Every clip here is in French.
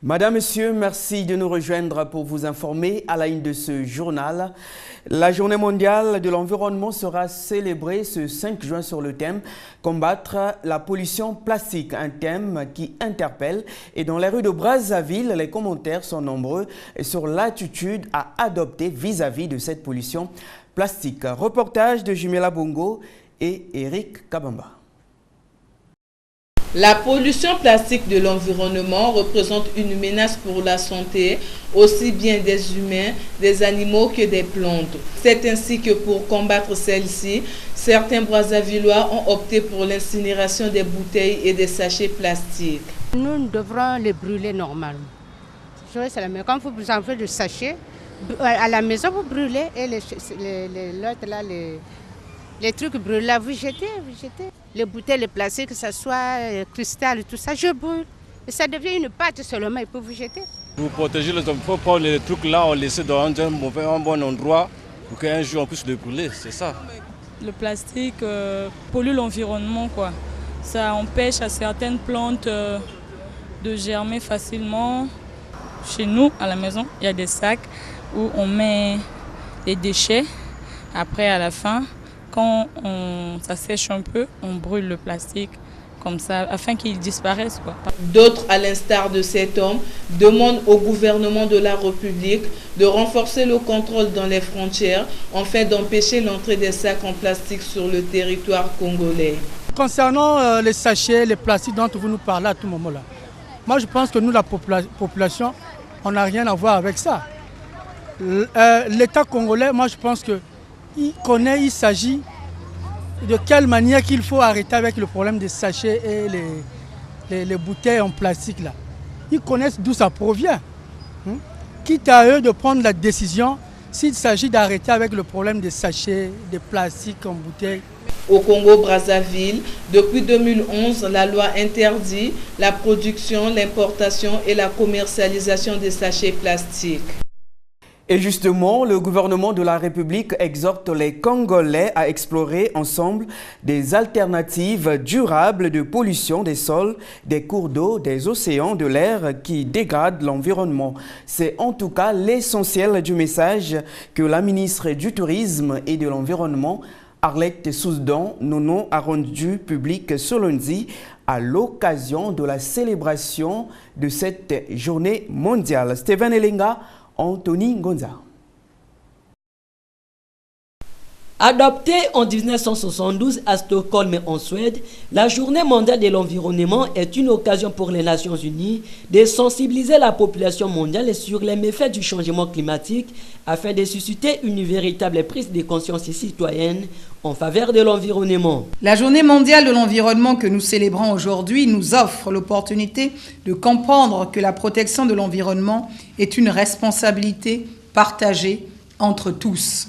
Madame, Monsieur, merci de nous rejoindre pour vous informer à la une de ce journal. La journée mondiale de l'environnement sera célébrée ce 5 juin sur le thème « Combattre la pollution plastique », un thème qui interpelle. Et dans les rues de Brazzaville, les commentaires sont nombreux sur l'attitude à adopter vis-à-vis de cette pollution plastique. Reportage de Jumela Bongo et Eric Kabamba. La pollution plastique de l'environnement représente une menace pour la santé, aussi bien des humains, des animaux que des plantes. C'est ainsi que pour combattre celle-ci, certains Brazzavillois ont opté pour l'incinération des bouteilles et des sachets plastiques. Nous devrons les brûler normalement. Quand vous en faites des sachets, à la maison vous brûlez et les trucs brûlés, vous jetez. Les bouteilles, les plastiques, que ce soit cristal, tout ça, je brûle. Et ça devient une pâte seulement, il faut vous jeter. Pour protéger les hommes, il faut prendre les trucs là, on laisse dans un bon endroit pour qu'un jour on puisse les brûler, c'est ça. Le plastique pollue l'environnement, quoi. Ça empêche à certaines plantes de germer facilement. Chez nous, à la maison, il y a des sacs où on met les déchets. Après, à la fin, quand ça sèche un peu, on brûle le plastique comme ça, afin qu'il disparaisse, quoi. D'autres, à l'instar de cet homme, demandent au gouvernement de la République de renforcer le contrôle dans les frontières afin d'empêcher l'entrée des sacs en plastique sur le territoire congolais. Concernant les sachets, les plastiques dont vous nous parlez à tout moment là, moi je pense que nous, la population, on n'a rien à voir avec ça. L'État congolais, moi je pense que il connaît, il s'agit de quelle manière qu'il faut arrêter avec le problème des sachets et les bouteilles en plastique là. Ils connaissent d'où ça provient. Quitte à eux de prendre la décision s'il s'agit d'arrêter avec le problème des sachets, des plastiques en bouteilles. Au Congo-Brazzaville, depuis 2011, la loi interdit la production, l'importation et la commercialisation des sachets plastiques. Et justement, le gouvernement de la République exhorte les Congolais à explorer ensemble des alternatives durables de pollution des sols, des cours d'eau, des océans, de l'air qui dégradent l'environnement. C'est en tout cas l'essentiel du message que la ministre du Tourisme et de l'Environnement, Arlette Soudan Nono, a rendu public ce lundi à l'occasion de la célébration de cette journée mondiale. Steven Elenga, Anthony Ngonza. Adoptée en 1972 à Stockholm en Suède, la Journée mondiale de l'environnement est une occasion pour les Nations Unies de sensibiliser la population mondiale sur les méfaits du changement climatique afin de susciter une véritable prise de conscience citoyenne en faveur de l'environnement. La Journée mondiale de l'environnement que nous célébrons aujourd'hui nous offre l'opportunité de comprendre que la protection de l'environnement est une responsabilité partagée entre tous.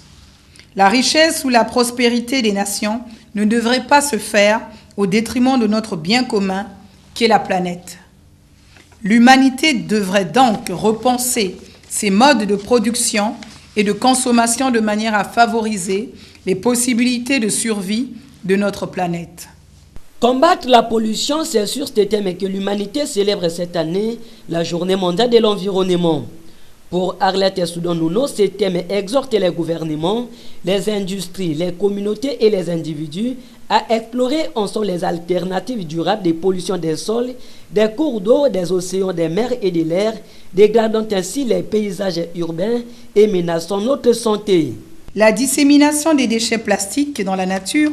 La richesse ou la prospérité des nations ne devrait pas se faire au détriment de notre bien commun qu'est la planète. L'humanité devrait donc repenser ses modes de production et de consommation de manière à favoriser les possibilités de survie de notre planète. Combattre la pollution, c'est sur ce thème que l'humanité célèbre cette année la Journée mondiale de l'environnement. Pour Arlette Soudan Nono, ce thème exhorte les gouvernements, les industries, les communautés et les individus à explorer ensemble les alternatives durables des pollutions des sols, des cours d'eau, des océans, des mers et de l'air, dégradant ainsi les paysages urbains et menaçant notre santé. La dissémination des déchets plastiques dans la nature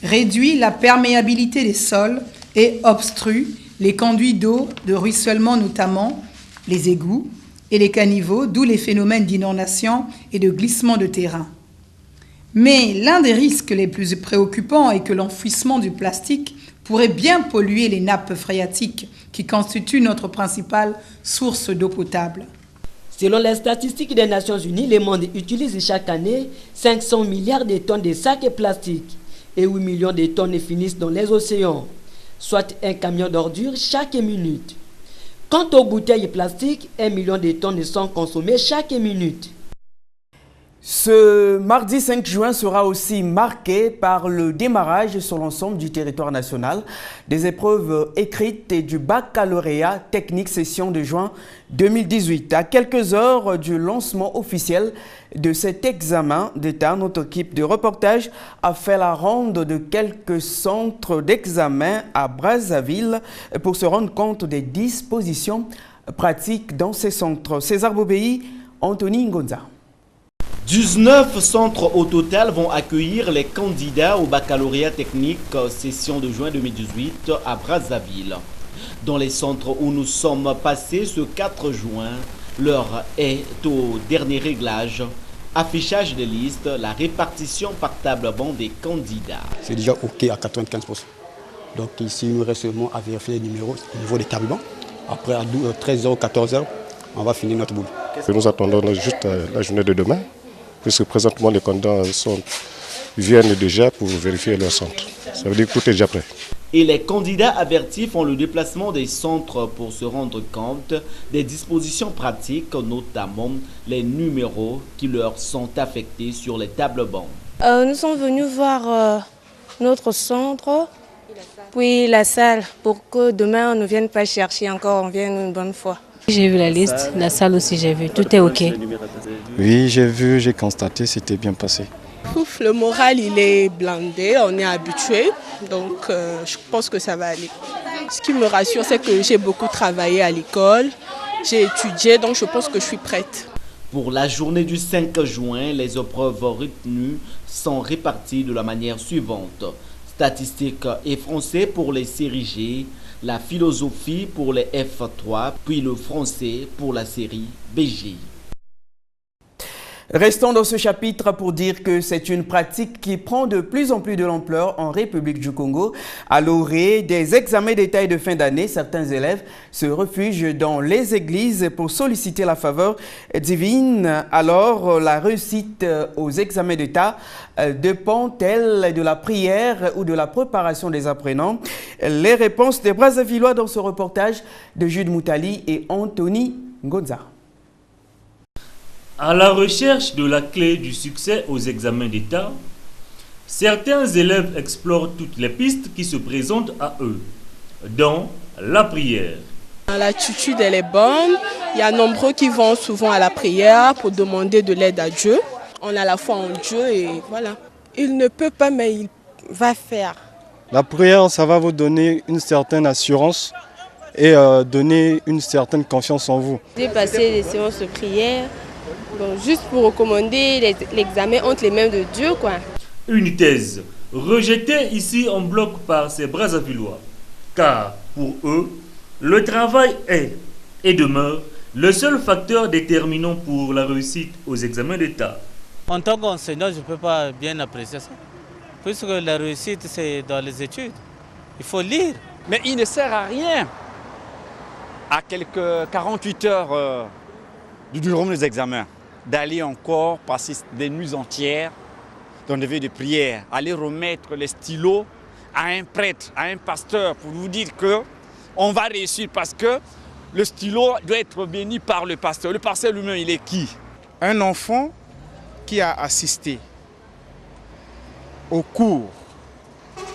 réduit la perméabilité des sols et obstrue les conduits d'eau de ruissellement, notamment les égouts et les caniveaux, d'où les phénomènes d'inondation et de glissement de terrain. Mais l'un des risques les plus préoccupants est que l'enfouissement du plastique pourrait bien polluer les nappes phréatiques qui constituent notre principale source d'eau potable. Selon les statistiques des Nations Unies, le monde utilise chaque année 500 milliards de tonnes de sacs plastiques et 8 millions de tonnes finissent dans les océans, soit un camion d'ordures chaque minute. Quant aux bouteilles plastiques, 1 million de tonnes sont consommées chaque minute. Ce mardi 5 juin sera aussi marqué par le démarrage sur l'ensemble du territoire national des épreuves écrites et du baccalauréat technique session de juin 2018. À quelques heures du lancement officiel de cet examen d'État, notre équipe de reportage a fait la ronde de quelques centres d'examen à Brazzaville pour se rendre compte des dispositions pratiques dans ces centres. César Bobéi, Anthony Ngonza. 19 centres au total vont accueillir les candidats au baccalauréat technique session de juin 2018 à Brazzaville. Dans les centres où nous sommes passés ce 4 juin, l'heure est au dernier réglage. Affichage des listes, la répartition par table banc des candidats. C'est déjà OK à 95%. Donc ici, il nous reste seulement à vérifier les numéros au niveau des tables bancs. Après, à 13h, 14h, on va finir notre boulot. Nous attendons juste la journée de demain, puisque présentement les candidats viennent déjà pour vérifier leur centre. Ça veut dire que tout est déjà prêt. Et les candidats avertis font le déplacement des centres pour se rendre compte des dispositions pratiques, notamment les numéros qui leur sont affectés sur les tables bancs. Nous sommes venus voir notre centre, puis la salle, pour que demain on ne vienne pas chercher encore, on vienne une bonne fois. J'ai vu la liste, la salle aussi j'ai vu, tout est OK. Oui, j'ai vu, j'ai constaté, c'était bien passé. Le moral il est blindé, on est habitué, donc je pense que ça va aller. Ce qui me rassure, c'est que j'ai beaucoup travaillé à l'école, j'ai étudié, donc je pense que je suis prête. Pour la journée du 5 juin, les épreuves retenues sont réparties de la manière suivante. Statistiques et français pour les séries G, la philosophie pour les F3, puis le français pour la série BG. Restons dans ce chapitre pour dire que c'est une pratique qui prend de plus en plus de l'ampleur en République du Congo. À l'orée des examens d'État et de fin d'année, certains élèves se réfugient dans les églises pour solliciter la faveur divine. Alors, la réussite aux examens d'État dépend-elle de la prière ou de la préparation des apprenants? Les réponses des Brazzavillois dans ce reportage de Jude Moutali et Anthony Ngonza. À la recherche de la clé du succès aux examens d'État, certains élèves explorent toutes les pistes qui se présentent à eux, dont la prière. L'attitude elle est bonne, il y a nombreux qui vont souvent à la prière pour demander de l'aide à Dieu. On a la foi en Dieu et voilà. Il ne peut pas mais il va faire. La prière, ça va vous donner une certaine assurance et donner une certaine confiance en vous. J'ai passé des séances de prière. Bon, juste pour recommander l'examen entre les mains de Dieu, quoi. Une thèse rejetée ici en bloc par ces Brazzavillois, car pour eux, le travail est et demeure le seul facteur déterminant pour la réussite aux examens d'État. En tant qu'enseignant, je ne peux pas bien apprécier ça, puisque la réussite, c'est dans les études. Il faut lire. Mais il ne sert à rien, à quelques 48 heures durant les examens, d'aller encore passer des nuits entières dans des veilles de prière, aller remettre les stylos à un prêtre, à un pasteur pour vous dire qu'on va réussir parce que le stylo doit être béni par le pasteur. Le pasteur lui-même, il est qui? Un enfant qui a assisté au cours,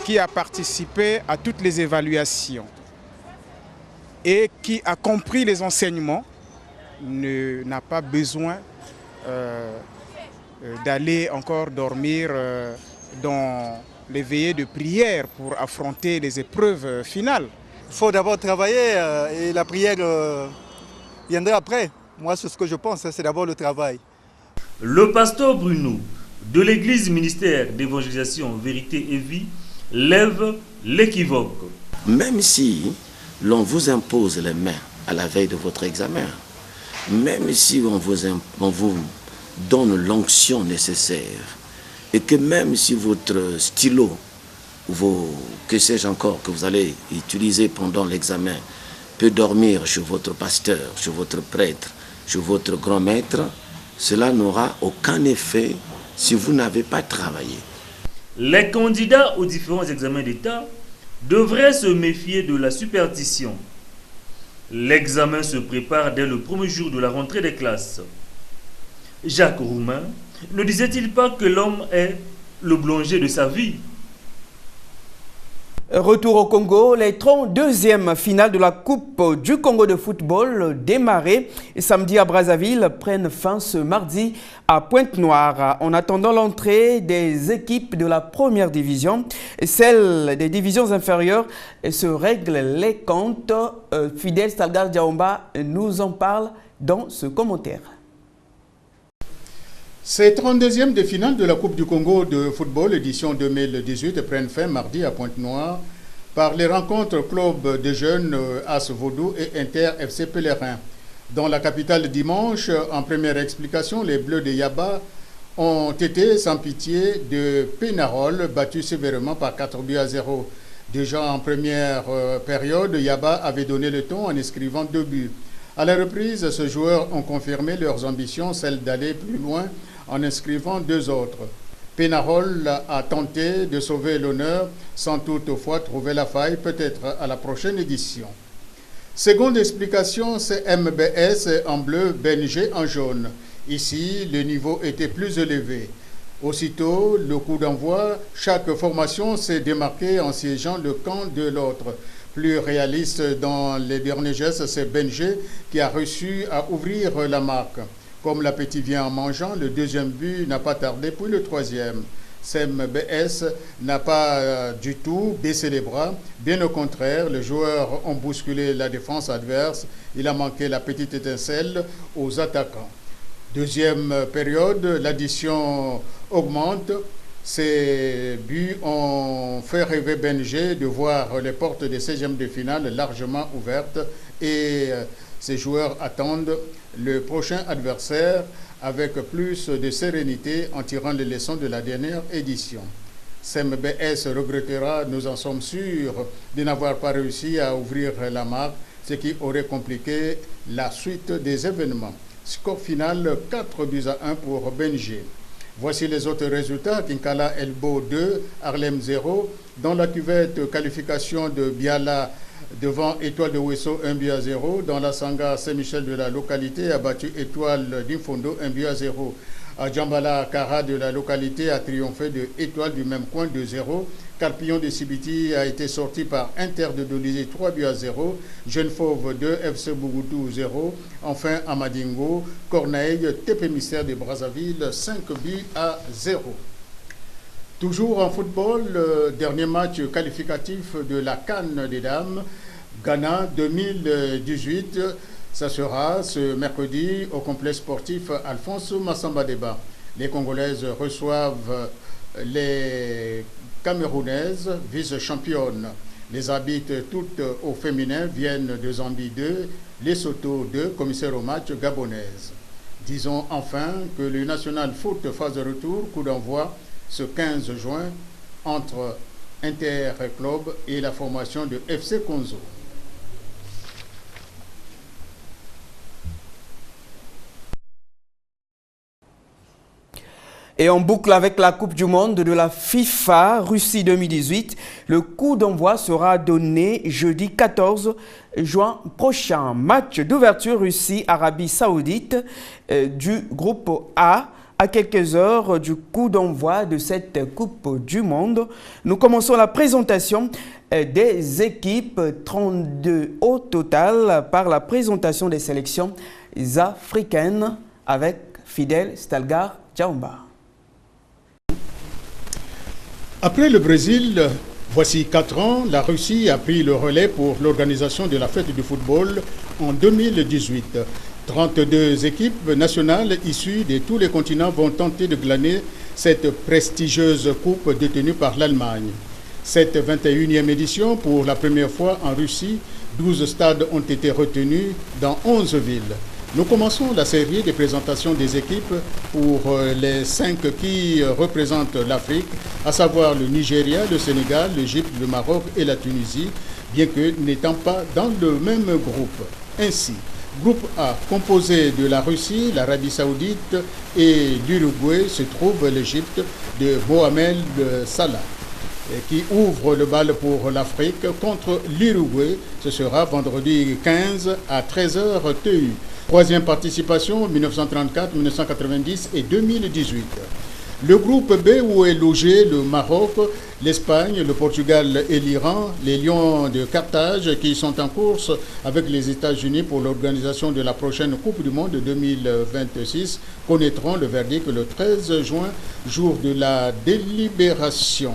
qui a participé à toutes les évaluations et qui a compris les enseignements n'a pas besoin d'aller encore dormir dans les veillées de prière pour affronter les épreuves finales. Il faut d'abord travailler et la prière viendra après. Moi, c'est ce que je pense, c'est d'abord le travail. Le pasteur Bruno de l'église ministère d'évangélisation Vérité et Vie lève l'équivoque. Même si l'on vous impose les mains à la veille de votre examen, même si on vous donne l'onction nécessaire, et que même si votre stylo, que sais-je encore, que vous allez utiliser pendant l'examen, peut dormir chez votre pasteur, chez votre prêtre, chez votre grand maître, cela n'aura aucun effet si vous n'avez pas travaillé. Les candidats aux différents examens d'État devraient se méfier de la superstition. L'examen se prépare dès le premier jour de la rentrée des classes. Jacques Roumain, Ne disait-il pas que l'homme est le boulanger de sa vie? Retour au Congo, les 32e finales de la Coupe du Congo de football démarrées samedi à Brazzaville prennent fin ce mardi à Pointe-Noire. En attendant l'entrée des équipes de la première division, celles des divisions inférieures se règlent les comptes. Fidel Stalgar Diaomba nous en parle dans ce commentaire. Ces 32e de finale de la Coupe du Congo de football édition 2018 prennent fin mardi à Pointe-Noire par les rencontres club de jeunes As Vaudou et Inter FC Pèlerin. Dans la capitale dimanche, en première explication, les Bleus de Yaba ont été sans pitié de Pénarol, battus sévèrement par 4-0. Déjà en première période, Yaba avait donné le ton en inscrivant 2 buts. À la reprise, ces joueurs ont confirmé leurs ambitions, celle d'aller plus loin en inscrivant 2 autres. Pénarol a tenté de sauver l'honneur sans toutefois trouver la faille, peut-être à la prochaine édition. Seconde explication, c'est MBS en bleu, BNG en jaune. Ici, le niveau était plus élevé. Aussitôt, le coup d'envoi, chaque formation s'est démarquée en siégeant le camp de l'autre. Plus réaliste dans les derniers gestes, c'est BNG qui a réussi à ouvrir la marque. Comme l'appétit vient en mangeant, le deuxième but n'a pas tardé, puis le troisième. CMBS n'a pas du tout baissé les bras. Bien au contraire, les joueurs ont bousculé la défense adverse. Il a manqué la petite étincelle aux attaquants. Deuxième période, l'addition augmente. Ces buts ont fait rêver BNG de voir les portes des 16e de finale largement ouvertes et ces joueurs attendent le prochain adversaire avec plus de sérénité en tirant les leçons de la dernière édition. CMBS regrettera, nous en sommes sûrs, de n'avoir pas réussi à ouvrir la marque, ce qui aurait compliqué la suite des événements. Score final 4-1 pour BNG. Voici les autres résultats. Kinkala Elbo 2, Harlem 0. Dans la cuvette, qualification de Biala devant Étoile de Ouesso 1-0. Dans la Sanga, Saint-Michel de la localité a battu Étoile d'Infondo 1-0. À Djambala, Kara de la localité a triomphé de Étoile du même coin 2-0. Carpillon de Sibiti a été sorti par Inter de Dolizé 3-0. Jeune Fauve 2, FC Bougoutou 0. Enfin, Amadingo, Corneille, TP Mystère de Brazzaville 5-0. Toujours en football, le dernier match qualificatif de la CAN des dames, Ghana 2018. Ça sera ce mercredi au complexe sportif Alphonse Massamba-Débat. Les Congolaises reçoivent les Camerounaises, vice-championnes. Les arbitres toutes au féminin viennent de Zambie 2, Lesotho 2, commissaire au match gabonaise. Disons enfin que le National Foot phase de retour, coup d'envoi ce 15 juin entre Inter Club et la formation de FC Konzo. Et on boucle avec la Coupe du Monde de la FIFA Russie 2018. Le coup d'envoi sera donné jeudi 14 juin prochain. Match d'ouverture Russie-Arabie Saoudite du groupe A. À quelques heures du coup d'envoi de cette Coupe du Monde, nous commençons la présentation des équipes, 32 au total, par la présentation des sélections africaines avec Fidel Stalgar Diaomba. Après le Brésil, voici 4 ans, la Russie a pris le relais pour l'organisation de la fête du football en 2018. 32 équipes nationales issues de tous les continents vont tenter de glaner cette prestigieuse coupe détenue par l'Allemagne. Cette 21e édition, pour la première fois en Russie, 12 stades ont été retenus dans 11 villes. Nous commençons la série de présentations des équipes pour les 5 qui représentent l'Afrique, à savoir le Nigeria, le Sénégal, l'Égypte, le Maroc et la Tunisie, bien que n'étant pas dans le même groupe. Ainsi, groupe A, composé de la Russie, l'Arabie Saoudite et l'Uruguay, se trouve l'Égypte de Mohamed Salah, qui ouvre le bal pour l'Afrique contre l'Uruguay. Ce sera vendredi 15 à 13h TU. Troisième participation, 1934, 1990 et 2018. Le groupe B où est logé le Maroc, l'Espagne, le Portugal et l'Iran, les Lions de Carthage qui sont en course avec les États-Unis pour l'organisation de la prochaine Coupe du Monde 2026 connaîtront le verdict le 13 juin, jour de la délibération.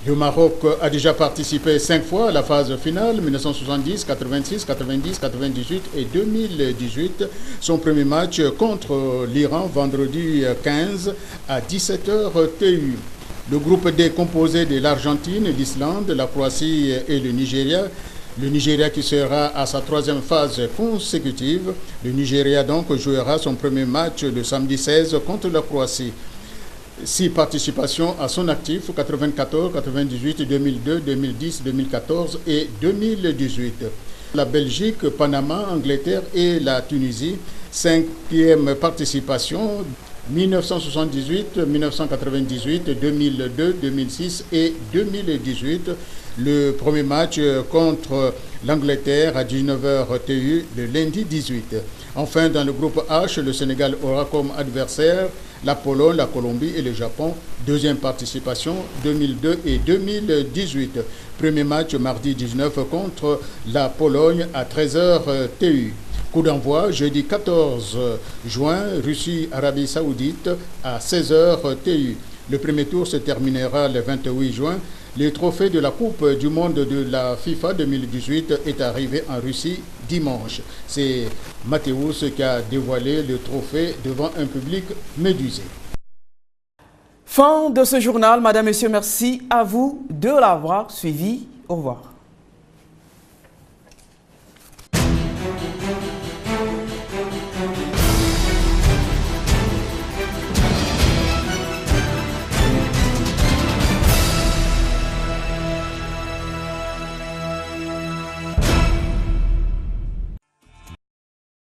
Le Maroc a déjà participé 5 fois à la phase finale, 1970, 86, 90, 98 et 2018. Son premier match contre l'Iran, vendredi 15 à 17h TU. Le groupe D composé de l'Argentine, l'Islande, la Croatie et le Nigeria. Le Nigeria qui sera à sa troisième phase consécutive. Le Nigeria donc jouera son premier match le samedi 16 contre la Croatie. 6 participations à son actif, 94, 98, 2002, 2010, 2014 et 2018. La Belgique, Panama, Angleterre et la Tunisie, 5e participation, 1978, 1998, 2002, 2006 et 2018. Le premier match contre l'Angleterre à 19h TU le lundi 18. Enfin, dans le groupe H, le Sénégal aura comme adversaire la Pologne, la Colombie et le Japon. Deuxième participation, 2002 et 2018. Premier match mardi 19 contre la Pologne à 13h TU. Coup d'envoi jeudi 14 juin, Russie-Arabie Saoudite à 16h TU. Le premier tour se terminera le 28 juin. Le trophée de la Coupe du Monde de la FIFA 2018 est arrivé en Russie dimanche. C'est Mathéus qui a dévoilé le trophée devant un public médusé. Fin de ce journal, Madame, Messieurs, merci à vous de l'avoir suivi. Au revoir.